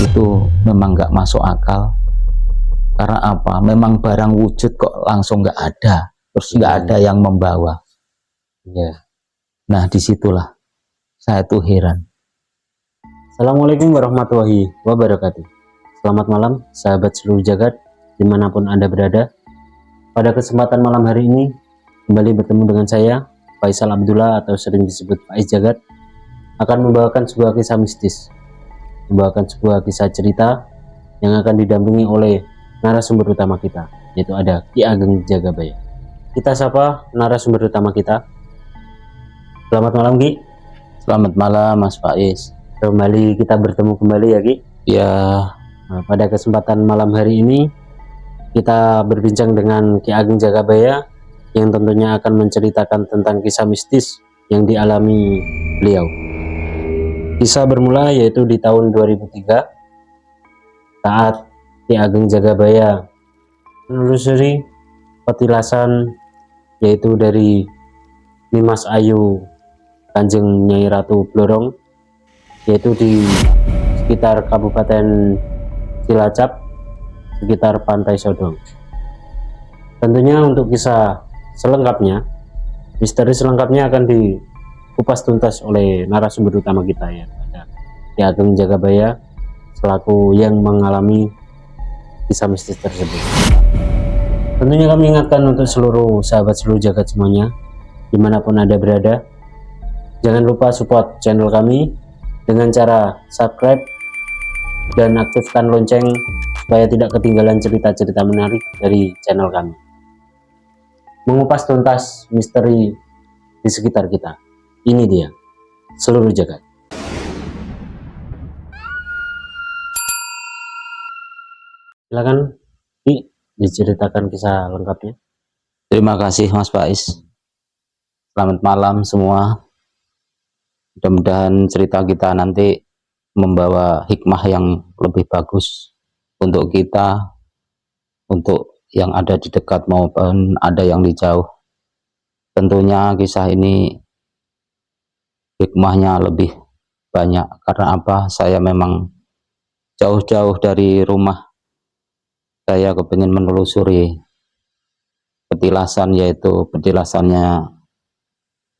itu memang nggak masuk akal. Karena apa? Memang barang wujud kok langsung nggak ada, terus nggak ada yang membawa. Nah, disitulah saya tuh heran. Assalamualaikum warahmatullahi wabarakatuh. Selamat malam sahabat seluruh jagat dimanapun Anda berada. Pada kesempatan malam hari ini kembali bertemu dengan saya Faisal Abdullah atau sering disebut Faiz Jagat, akan membawakan sebuah kisah mistis, membawakan sebuah kisah cerita yang akan didampingi oleh narasumber utama kita, yaitu ada Ki Ageng Jagabaya. Kita sapa narasumber utama kita. Selamat malam Ki. Selamat malam Mas Faiz. Kembali kita bertemu kembali ya Ki. Ya. Nah, pada kesempatan malam hari ini kita berbincang dengan Ki Ageng Jagabaya yang tentunya akan menceritakan tentang kisah mistis yang dialami beliau. Kisah bermula yaitu di tahun 2003 saat Ki Ageng Jagabaya menelusuri petilasan yaitu dari Nimas Ayu Kanjeng Nyai Ratu Blorong, yaitu di sekitar Kabupaten Cilacap, sekitar Pantai Sodong. Tentunya untuk kisah selengkapnya, misteri selengkapnya akan dikupas tuntas oleh narasumber utama kita, ya, ada Ki Ageng Jagabaya selaku yang mengalami kisah mistis tersebut. Tentunya kami ingatkan untuk seluruh sahabat seluruh jagat semuanya, dimanapun Anda berada, jangan lupa support channel kami dengan cara subscribe dan aktifkan lonceng supaya tidak ketinggalan cerita-cerita menarik dari channel kami. Mengupas tuntas misteri di sekitar kita. Ini dia, seluruh jagat. Silakan diceritakan kisah lengkapnya. Terima kasih Mas Faiz. Selamat malam semua. Mudah-mudahan cerita kita nanti membawa hikmah yang lebih bagus untuk kita, untuk yang ada di dekat maupun ada yang di jauh. Tentunya kisah ini hikmahnya lebih banyak. Karena apa? Saya memang jauh-jauh dari rumah. Saya kepingin menelusuri petilasan, yaitu petilasannya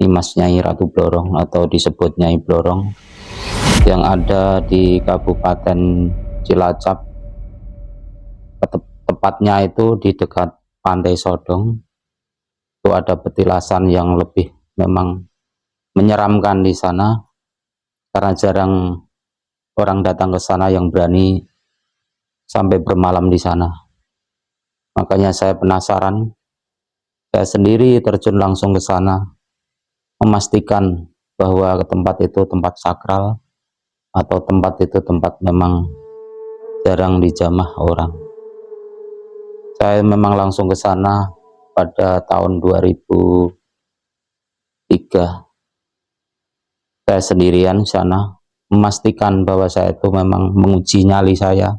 Nimas Nyai Ratu Blorong atau disebut Nyai Blorong yang ada di Kabupaten Cilacap, tepatnya itu di dekat Pantai Sodong. Itu ada petilasan yang lebih memang menyeramkan di sana karena jarang orang datang ke sana yang berani sampai bermalam di sana. Makanya saya penasaran, saya sendiri terjun langsung ke sana, memastikan bahwa tempat itu tempat sakral atau tempat itu tempat memang jarang dijamah orang. Saya memang langsung ke sana pada tahun 2003. Saya sendirian sana, memastikan bahwa saya itu memang menguji nyali saya,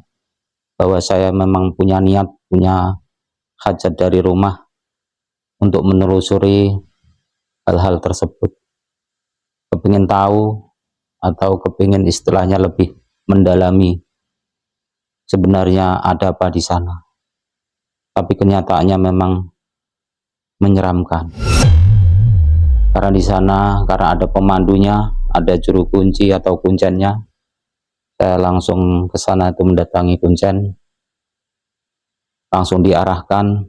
bahwa saya memang punya niat, punya hajat dari rumah untuk menelusuri hal-hal tersebut. Kepingin tahu atau kepingin istilahnya lebih mendalami sebenarnya ada apa di sana. Tapi kenyataannya memang menyeramkan. Karena di sana, karena ada pemandunya, ada juru kunci atau kuncennya, saya langsung ke sana itu mendatangi kuncen, langsung diarahkan.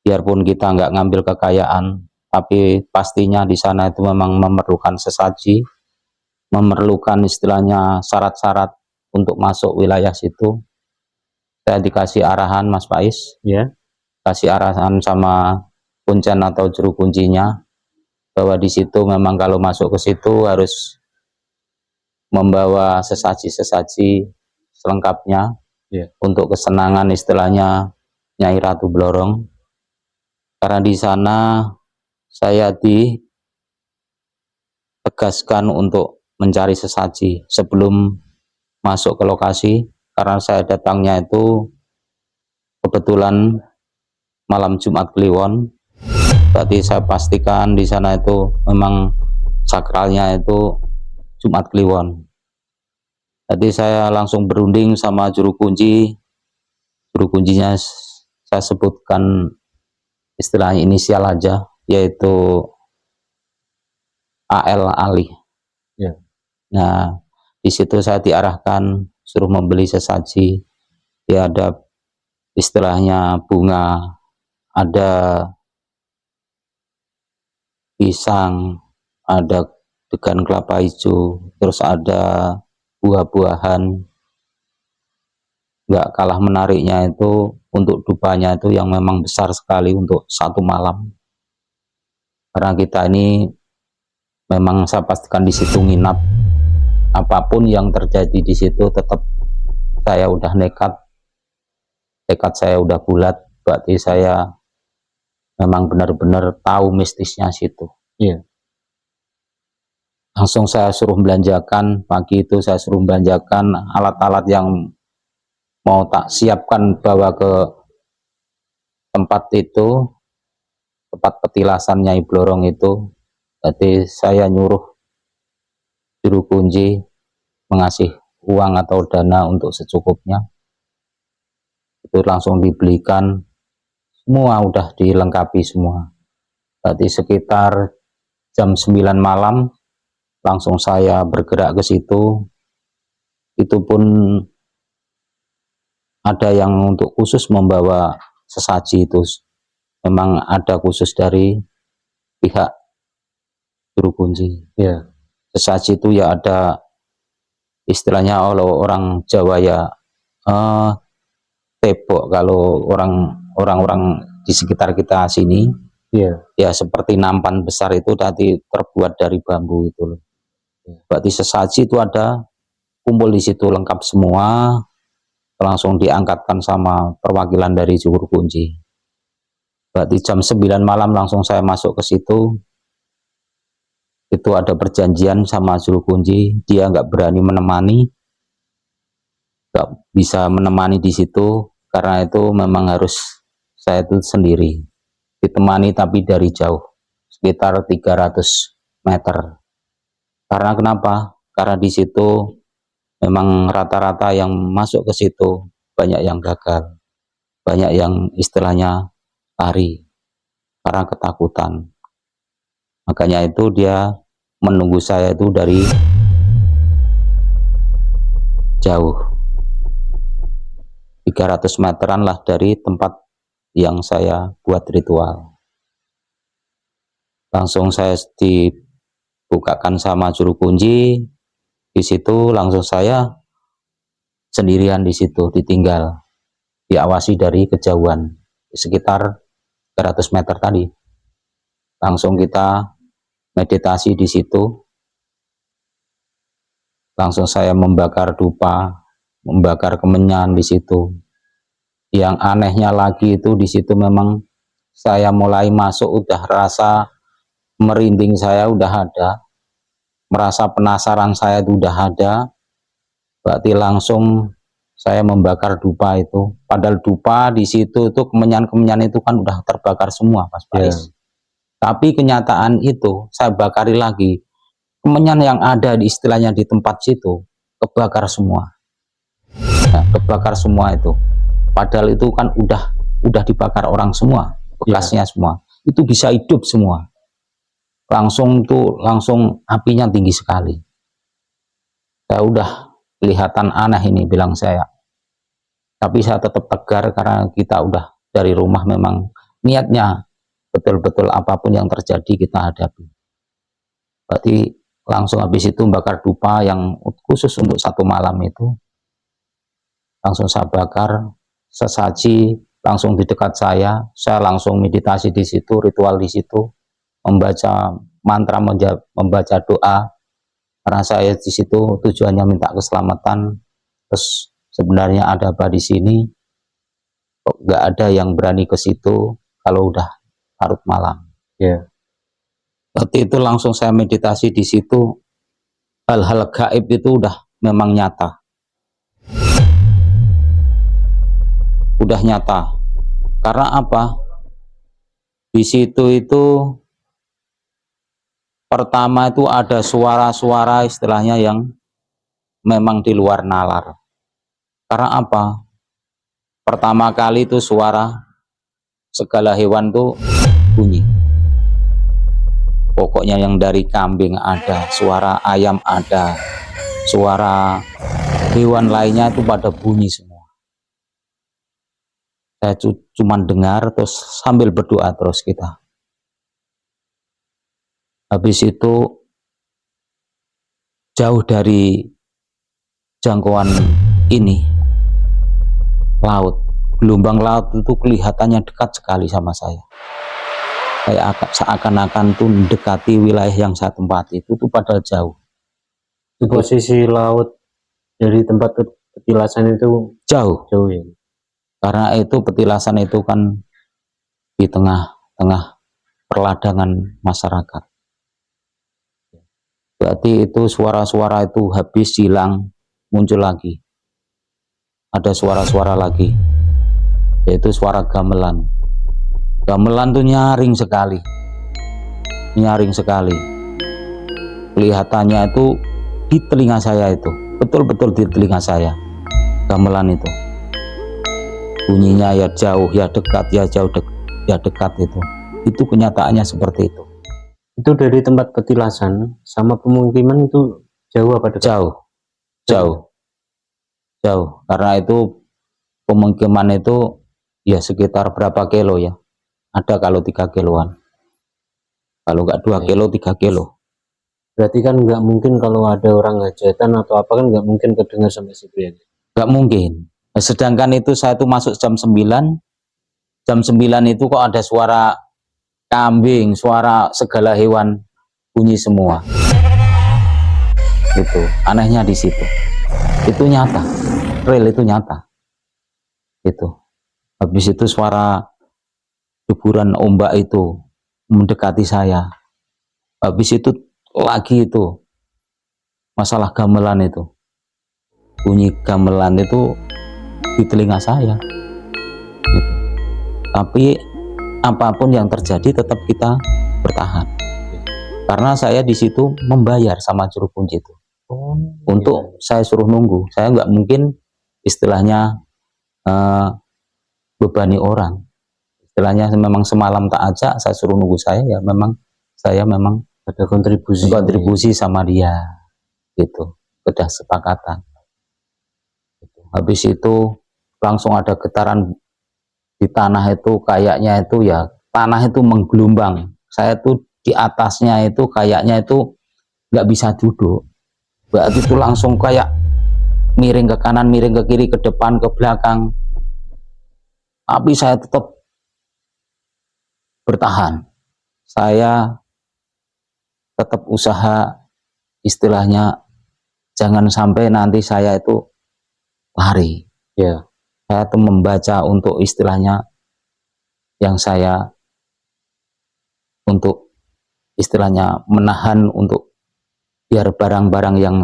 Biarpun kita nggak ngambil kekayaan, tapi pastinya di sana itu memang memerlukan sesaji, memerlukan istilahnya syarat-syarat untuk masuk wilayah situ. Saya dikasih arahan Mas Faiz, Ya. kasih arahan sama kuncen atau juru kuncinya bahwa di situ memang kalau masuk ke situ harus membawa sesaji-sesaji selengkapnya, untuk kesenangan istilahnya Nyai Ratu Blorong. Karena di sana saya ditegaskan untuk mencari sesaji sebelum masuk ke lokasi, karena saya datangnya itu kebetulan malam Jumat Kliwon. Berarti saya pastikan di sana itu memang sakralnya itu Jumat Kliwon. Jadi saya langsung berunding sama juru kuncinya saya sebutkan istilahnya inisial aja, yaitu AL, Ali. Ya. Nah, di situ saya diarahkan suruh membeli sesaji. Ya, ada istilahnya bunga, ada pisang, ada degan kelapa hijau, terus ada buah-buahan. Nggak kalah menariknya itu untuk dupanya itu yang memang besar sekali untuk satu malam. Karena kita ini memang saya pastikan di situ nginap, apapun yang terjadi di situ tetap saya udah tekad saya udah bulat, berarti saya memang benar-benar tahu mistisnya situ. Iya. Langsung saya suruh belanjakan, pagi itu saya suruh belanjakan alat-alat yang mau tak siapkan bawa ke tempat itu, tempat petilasan Nyai Blorong itu. Jadi saya nyuruh juru kunci mengasih uang atau dana untuk secukupnya. Itu langsung dibelikan, semua udah dilengkapi semua. Berarti sekitar jam 9 malam langsung saya bergerak ke situ. Itu pun ada yang untuk khusus membawa sesaji, itu memang ada khusus dari pihak juru kunci. Ya. Sesaji itu ya ada istilahnya, kalau orang Jawa ya tebok, kalau orang-orang di sekitar kita sini ya seperti nampan besar itu tadi terbuat dari bambu itu loh. Berarti sesaji itu ada kumpul di situ lengkap semua, langsung diangkatkan sama perwakilan dari juru kunci. Berarti jam 9 malam langsung saya masuk ke situ. Itu ada perjanjian sama juru kunci, dia nggak berani menemani, nggak bisa menemani di situ, karena itu memang harus saya itu sendiri ditemani, tapi dari jauh sekitar 300 meter. Karena kenapa? Karena di situ memang rata-rata yang masuk ke situ banyak yang gagal, banyak yang istilahnya lari karena ketakutan. Makanya itu dia menunggu saya itu dari jauh, 300 meteran lah dari tempat yang saya buat ritual. Langsung saya dibukakan sama juru kunci di situ, langsung saya sendirian di situ, ditinggal, diawasi dari kejauhan sekitar 300 meter tadi. Langsung kita meditasi di situ. Langsung saya membakar dupa, membakar kemenyan di situ. Yang anehnya lagi itu di situ memang saya mulai masuk udah rasa merinding saya udah ada, merasa penasaran saya itu udah ada. Berarti langsung saya membakar dupa itu. Padahal dupa di situ itu kemenyan-kemenyan itu kan udah terbakar semua, Mas Faiz. Tapi kenyataan itu saya bakari lagi, kemenyan yang ada di istilahnya di tempat situ kebakar semua. Nah, kebakar semua itu. Padahal itu kan udah dibakar orang semua, bekasnya semua. Itu bisa hidup semua. Langsung apinya tinggi sekali. Saya udah kelihatan aneh ini, bilang saya. Tapi saya tetap tegar karena kita udah dari rumah, memang niatnya betul-betul apapun yang terjadi kita hadapi. Berarti langsung habis itu bakar dupa yang khusus untuk satu malam itu. Langsung saya bakar sesaji, langsung di dekat saya langsung meditasi di situ, ritual di situ, membaca mantra, membaca doa. Karena saya di situ tujuannya minta keselamatan. Terus sebenarnya ada apa di sini? Kok nggak ada yang berani ke situ kalau udah larut malam. Waktu itu langsung saya meditasi di situ, hal-hal gaib itu udah memang nyata. Udah nyata. Karena apa? Di situ itu pertama itu ada suara-suara istilahnya yang memang di luar nalar. Karena apa? Pertama kali itu suara segala hewan tuh bunyi. Pokoknya yang dari kambing ada, suara ayam ada, suara hewan lainnya itu pada bunyi semua. Saya cuma dengar terus sambil berdoa terus kita. Habis itu jauh dari jangkauan ini laut, gelombang laut itu kelihatannya dekat sekali sama saya. Kayak seakan-akan tuh mendekati wilayah yang saya tempati itu tuh padahal jauh. Di posisi laut dari tempat petilasan itu Jauh. ya. Karena itu petilasan itu kan di tengah-tengah perladangan masyarakat. Berarti itu suara-suara itu habis hilang, muncul lagi. Ada suara-suara lagi, yaitu suara gamelan. Gamelan tuh nyaring sekali. Kelihatannya itu di telinga saya itu, betul-betul di telinga saya. Gamelan itu. Bunyinya ya jauh, ya dekat, ya jauh, ya dekat itu. Itu kenyataannya seperti itu. Itu dari tempat petilasan sama pemukiman itu jauh apa dekat? Jauh. Karena itu pemukiman itu ya sekitar berapa kilo ya? Ada kalau 3 kiloan. Kalau nggak 2 kilo, 3 kilo. Berarti kan nggak mungkin kalau ada orang hajatan atau apa kan nggak mungkin kedengar sampai situ ya? Nggak mungkin. Sedangkan itu saya tuh masuk jam 9. Jam 9 itu kok ada suara kambing, suara segala hewan bunyi semua. Itu anehnya di situ. Itu nyata, real itu nyata. Itu. Habis itu suara deburan ombak itu mendekati saya. Habis itu lagi itu masalah gamelan itu. Bunyi gamelan itu di telinga saya. Gitu. Tapi apapun yang terjadi tetap kita bertahan. Karena saya di situ membayar sama juru kunci itu. Untuk saya suruh nunggu. Saya nggak mungkin istilahnya bebani orang. Istilahnya memang semalam tak ajak, saya suruh nunggu saya ya memang saya memang ada kontribusi sama dia gitu, sudah sepakatan. Habis itu langsung ada getaran di tanah itu, kayaknya itu ya tanah itu menggelombang. Saya tuh di atasnya itu kayaknya itu nggak bisa duduk. Berarti itu langsung kayak miring ke kanan, miring ke kiri, ke depan, ke belakang. Tapi saya tetap bertahan. Saya tetap usaha, istilahnya jangan sampai nanti saya itu lari. Ya. Saya tuh membaca untuk istilahnya yang saya untuk istilahnya menahan untuk biar barang-barang yang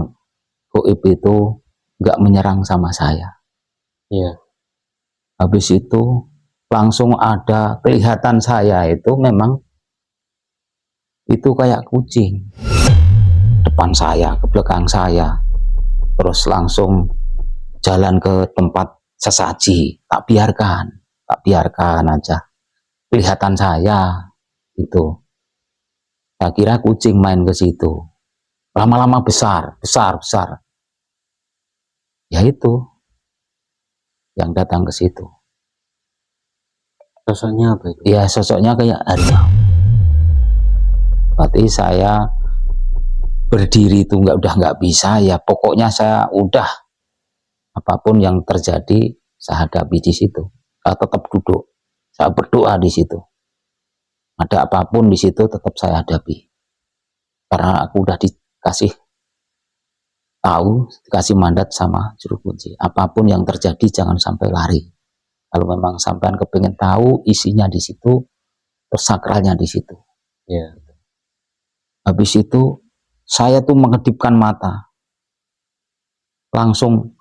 goib itu nggak menyerang sama saya. Ya. Habis itu langsung ada kelihatan saya itu memang itu kayak kucing depan saya, ke belakang saya, terus langsung jalan ke tempat sesaji. Tak biarkan aja kelihatan saya itu. Saya kira kucing main ke situ, lama-lama besar. Ya itu yang datang ke situ. Sosoknya apa itu? Ya sosoknya kayak harimau. Berarti saya berdiri itu nggak bisa ya, pokoknya saya udah apapun yang terjadi saya hadapi di situ. Saya tetap duduk, saya berdoa di situ. Ada apapun di situ tetap saya hadapi. Karena aku udah dikasih tahu, dikasih mandat sama juru kunci. Apapun yang terjadi jangan sampai lari. Kalau memang sampean kepengen tahu isinya di situ, terus sakralnya di situ. Ya. Habis itu saya tuh mengedipkan mata, langsung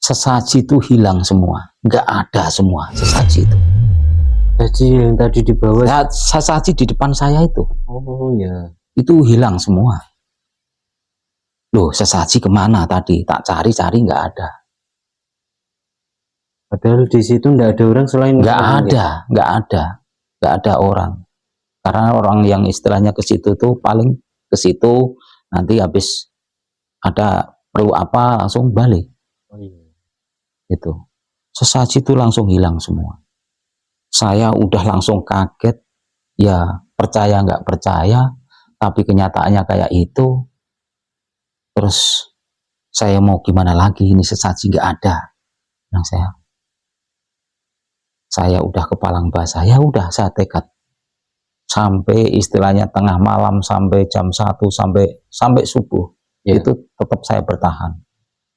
sesaji itu hilang semua, nggak ada semua sesaji itu. Sesaji yang tadi di bawah. Sesaji di depan saya itu. Oh ya. Itu hilang semua. Loh, sesaji kemana tadi? Tak cari-cari nggak ada. Padahal di situ nggak ada orang selain Nggak kamu, gitu. ada, nggak ada orang. Karena orang yang istilahnya ke situ tuh paling ke situ, nanti habis ada perlu apa langsung balik. Oh, iya. Itu sesaji itu langsung hilang semua. Saya udah langsung kaget, ya percaya nggak percaya, tapi kenyataannya kayak itu. Terus saya mau gimana lagi, ini sesaji nggak ada. Yang saya udah kepalang basah, ya udah saya tekad sampai istilahnya tengah malam, sampai jam 1, sampai subuh, Ya. itu tetap saya bertahan.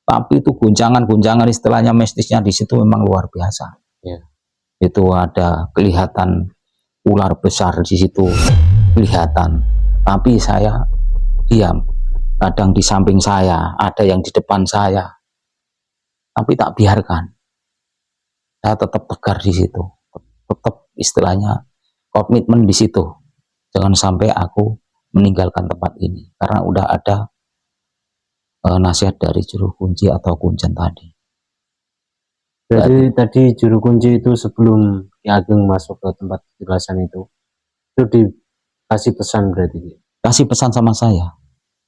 Tapi itu guncangan istilahnya mistisnya di situ memang luar biasa. Ya. Itu ada kelihatan ular besar di situ, kelihatan. Tapi saya diam. Kadang di samping saya, ada yang di depan saya. Tapi tak biarkan. Saya tetap tegar di situ. Tetap istilahnya komitmen di situ. Jangan sampai aku meninggalkan tempat ini. Karena udah ada nasihat dari juru kunci atau kuncen tadi. Jadi tadi juru kunci itu sebelum Ki Ageng masuk ke tempat petilasan itu dikasih pesan berarti. Kasih pesan sama saya.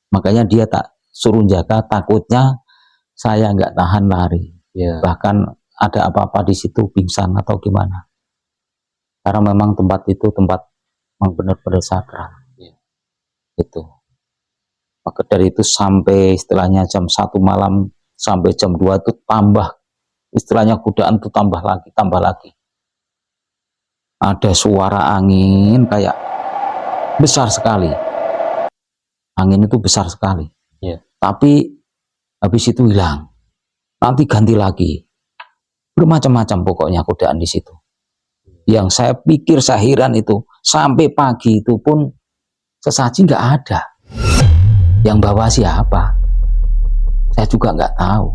Makanya dia tak suruh jaga, takutnya saya nggak tahan lari. Ya. Bahkan ada apa-apa di situ pingsan atau gimana. Karena memang tempat itu tempat memang benar-benar sakral. Ya. Itu. Maka dari itu sampai istilahnya jam 1 malam sampai jam 2 itu tambah istilahnya godaan itu tambah lagi. Ada suara angin kayak besar sekali. Angin itu besar sekali. Ya. Tapi habis itu hilang. Nanti ganti lagi. Bermacam-macam pokoknya godaan di situ. Yang saya pikir sahiran itu sampai pagi itu pun sesaji nggak ada. Yang bawa siapa? Saya juga nggak tahu.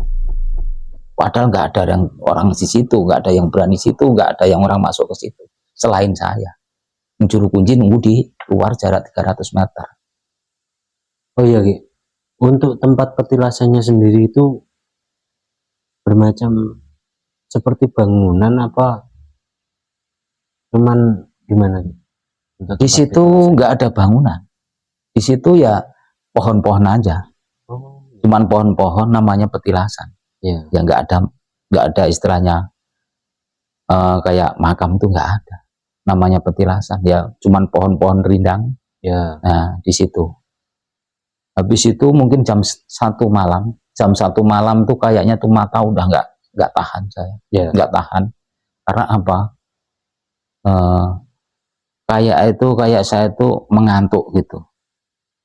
Padahal nggak ada yang orang di situ, nggak ada yang berani situ, nggak ada yang orang masuk ke situ. Selain saya. Juru kunci nunggu di luar jarak 300 meter. Oh iya, Ki. Untuk tempat petilasannya sendiri itu bermacam seperti bangunan apa cuman gimana, Ki? Di situ nggak ada bangunan. Di situ ya pohon-pohon aja. Oh. Cuman pohon-pohon namanya petilasan. Ya. Ya nggak ada istilahnya kayak makam itu nggak ada. Namanya petilasan. Ya cuman pohon-pohon rindang. Ya. Nah di situ. Habis itu mungkin jam 1 malam. Jam 1 malam tuh kayaknya tuh mata udah nggak tahan saya. Ya. Nggak tahan. Karena apa? Kayak saya itu mengantuk gitu.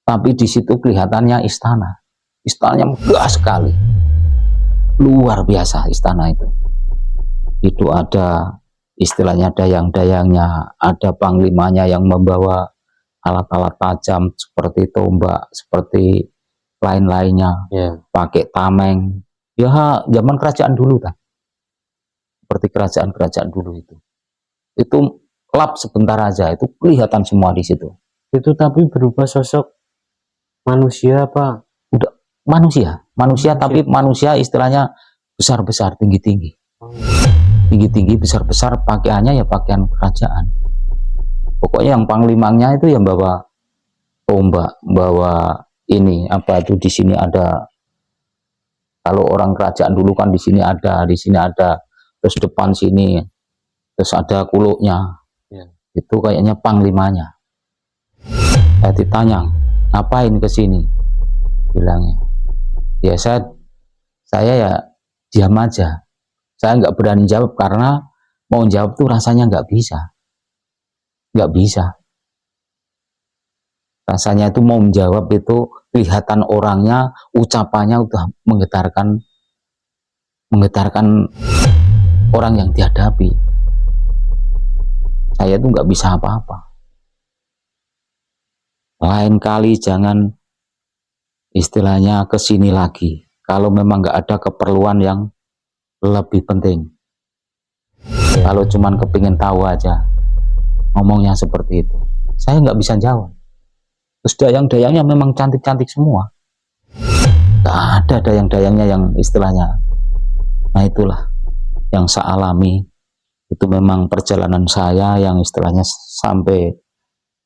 Tapi di situ kelihatannya istananya megah sekali, luar biasa istana itu. Itu ada istilahnya dayang-dayangnya, ada panglimanya yang membawa alat-alat tajam seperti tombak, seperti lain-lainnya, Ya. pakai tameng. Ya zaman kerajaan dulu kan, seperti kerajaan-kerajaan dulu itu. Itu lap sebentar aja, itu kelihatan semua di situ. Itu tapi berupa sosok manusia apa? Udah manusia tapi manusia istilahnya besar-besar, tinggi-tinggi. Tinggi-tinggi, besar-besar, pakaiannya ya pakaian kerajaan. Pokoknya yang panglimanya itu yang bawa tombak, bawa ini apa itu di sini ada. Kalau orang kerajaan dulu kan di sini ada, terus depan sini, terus ada kuluknya. Ya. Itu kayaknya panglimanya. Saya ditanya, ngapain ke sini? Bilangnya. Ya saya ya diam aja. Saya nggak berani jawab karena mau jawab tuh rasanya nggak bisa. Rasanya itu mau menjawab itu kelihatan orangnya, ucapannya udah menggetarkan orang yang dihadapi. Saya tuh nggak bisa apa-apa. Lain kali jangan istilahnya kesini lagi. Kalau memang nggak ada keperluan yang lebih penting. Ya. Kalau cuman kepingin tahu aja, ngomongnya seperti itu. Saya nggak bisa jawab. Terus dayang-dayangnya memang cantik-cantik semua. nggak ada dayang-dayangnya yang istilahnya. Nah itulah yang saya alami, itu memang perjalanan saya yang istilahnya sampai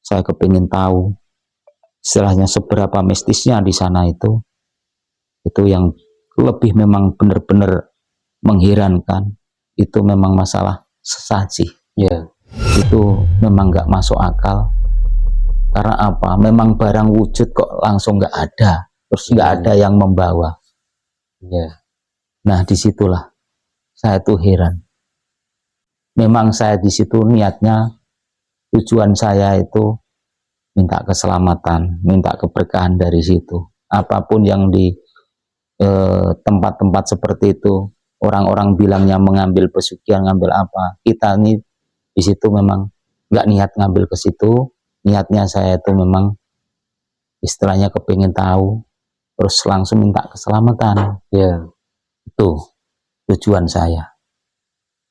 saya kepingin tahu istilahnya seberapa mistisnya di sana itu yang lebih memang benar-benar mengherankan. Itu memang masalah sesaji. Ya. Itu memang nggak masuk akal. Karena apa? Memang barang wujud kok langsung nggak ada, terus nggak ada yang membawa. Ya. Nah disitulah saya tuh heran. Memang saya di situ niatnya, tujuan saya itu minta keselamatan, minta keberkahan dari situ. Apapun yang di tempat-tempat seperti itu, orang-orang bilangnya mengambil pesugihan, ngambil apa, kita ini di situ memang nggak niat ngambil ke situ. Niatnya saya itu memang istilahnya kepingin tahu, terus langsung minta keselamatan. Ya. Itu tujuan saya.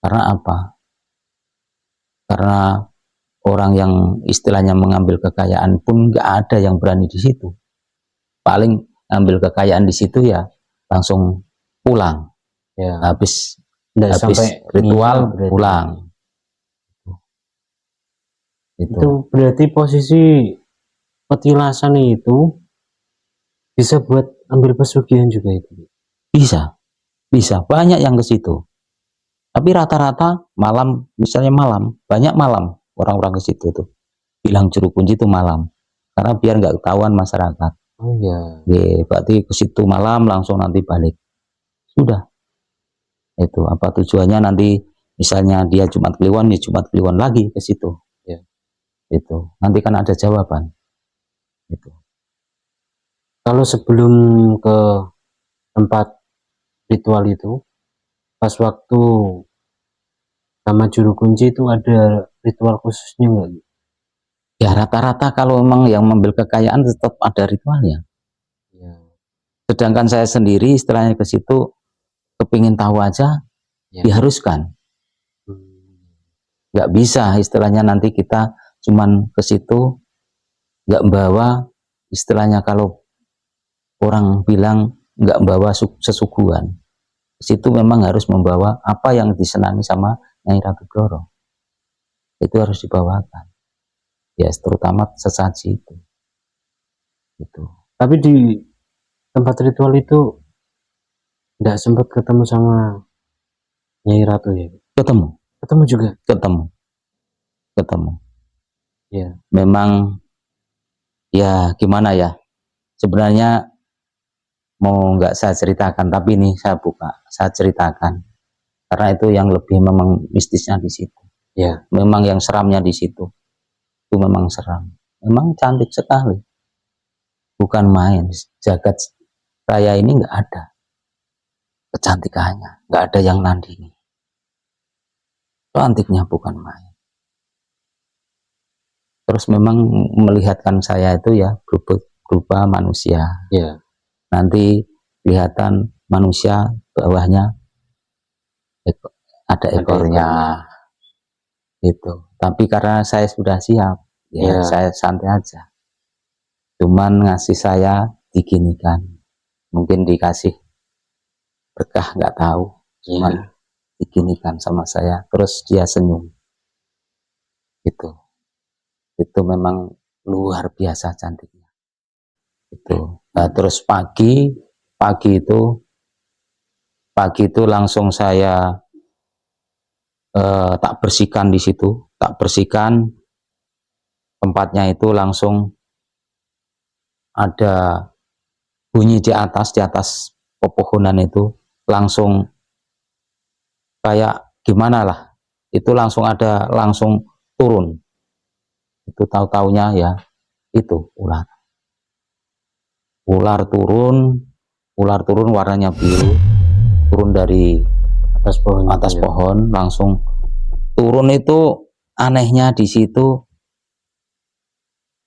Karena apa? Karena orang yang istilahnya mengambil kekayaan pun nggak ada yang berani di situ. Paling ambil kekayaan di situ ya langsung pulang. Ya. Habis sampai ritual berarti. Pulang. Itu berarti posisi petilasan itu bisa buat ambil pesugihan juga itu. Bisa banyak yang ke situ. Tapi rata-rata malam, misalnya malam, banyak malam orang-orang ke situ tuh. Bilang Juru Kunci itu malam, karena biar nggak ketahuan masyarakat. Oh iya. Berarti ke situ malam langsung nanti balik. Sudah. Itu apa tujuannya nanti? Misalnya dia Jumat Kliwon, ya Jumat Kliwon lagi ke situ. Ya. Itu nanti kan ada jawaban. Itu. Kalau sebelum ke tempat ritual itu, pas waktu sama Juru Kunci itu ada ritual khususnya nggak? Ya rata-rata kalau memang yang mengambil kekayaan tetap ada ritualnya. Ya. Sedangkan saya sendiri istilahnya ke situ kepingin tahu aja, Ya. diharuskan. Nggak bisa istilahnya nanti kita cuman ke situ nggak bawa, istilahnya kalau orang bilang nggak bawa sesuguhan. Ke situ memang harus membawa apa yang disenangi sama Nyai Ratu Bloro. Itu harus dibawakan. Ya terutama sesaji itu. Tapi di tempat ritual itu nggak sempat ketemu sama Nyai Ratu ya? Ketemu juga? Ketemu. Ya. Memang ya gimana ya, sebenarnya mau nggak saya ceritakan, tapi ini saya buka, saya ceritakan. Karena itu yang lebih memang mistisnya di situ. Ya. Memang yang seramnya di situ. Itu memang seram. Memang cantik sekali. Bukan main. Jagat raya ini nggak ada kecantikannya, nggak ada yang nandingi. Cantiknya bukan main. Terus memang melihatkan saya itu ya berupa manusia. Ya. Nanti kelihatan manusia bawahnya ada ekornya. Itu. Tapi karena saya sudah siap, ya saya santai aja. Cuman ngasih saya diginikan, mungkin dikasih berkah nggak tahu, cuman diginikan sama saya, terus dia senyum. Itu memang luar biasa cantiknya. Itu. Nah, terus pagi itu langsung saya tak bersihkan di situ, tak bersihkan tempatnya itu, langsung ada bunyi di atas pepohonan itu, langsung kayak gimana lah, itu langsung turun. Itu tahu-taunya ya itu ular turun warnanya biru, turun dari atas pohon, langsung turun. Itu anehnya di situ,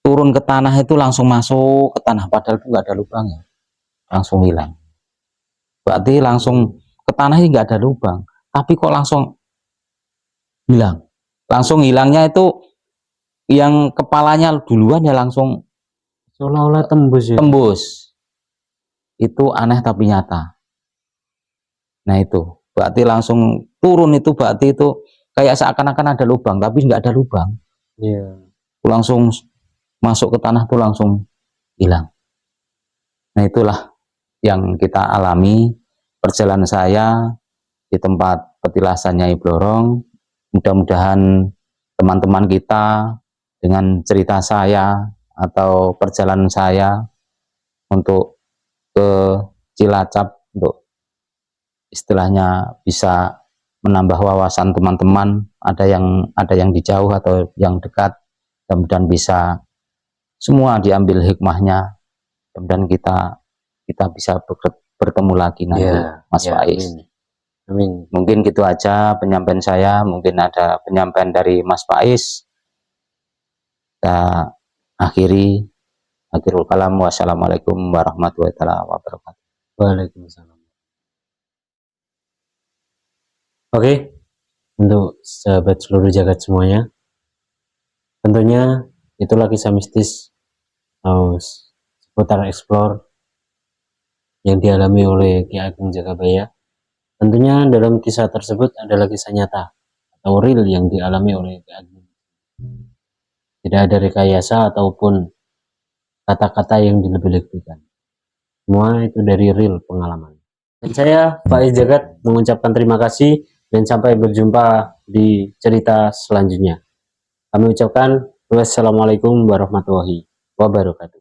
turun ke tanah itu langsung masuk ke tanah, padahal itu nggak ada lubangnya, langsung hilang. Berarti langsung ke tanah ini nggak ada lubang, tapi kok langsung hilang. Langsung hilangnya itu yang kepalanya duluan ya, langsung seolah-olah tembus ya? Tembus. itu aneh tapi nyata. Nah itu berarti langsung turun, itu berarti itu kayak seakan-akan ada lubang tapi nggak ada lubang. Iya. Langsung masuk ke tanah tuh langsung hilang. Nah itulah yang kita alami perjalanan saya di tempat petilasan Nyai Blorong. Mudah-mudahan teman-teman kita dengan cerita saya atau perjalanan saya untuk ke Cilacap, untuk istilahnya bisa menambah wawasan teman-teman, ada yang di jauh atau yang dekat, mudah-mudahan bisa semua diambil hikmahnya, dan kita bisa bertemu lagi nanti, Ya, Mas ya, Faiz. amin. Amin. Mungkin gitu aja penyampaian saya, mungkin ada penyampaian dari Mas Faiz. Kita akhiri, akhirul kalam, wassalamualaikum warahmatullahi wabarakatuh. Waalaikumsalam. Oke, untuk sahabat seluruh jagat semuanya, tentunya itulah kisah mistis atau seputar explore yang dialami oleh Ki Ageng Jagabaya. Tentunya dalam kisah tersebut adalah kisah nyata atau real yang dialami oleh Ki Ageng. Tidak ada rekayasa ataupun kata-kata yang dilebih-lebihkan. Semua itu dari real pengalaman. Dan saya Faiz Jagat mengucapkan terima kasih dan sampai berjumpa di cerita selanjutnya. Kami ucapkan wassalamualaikum warahmatullahi wabarakatuh.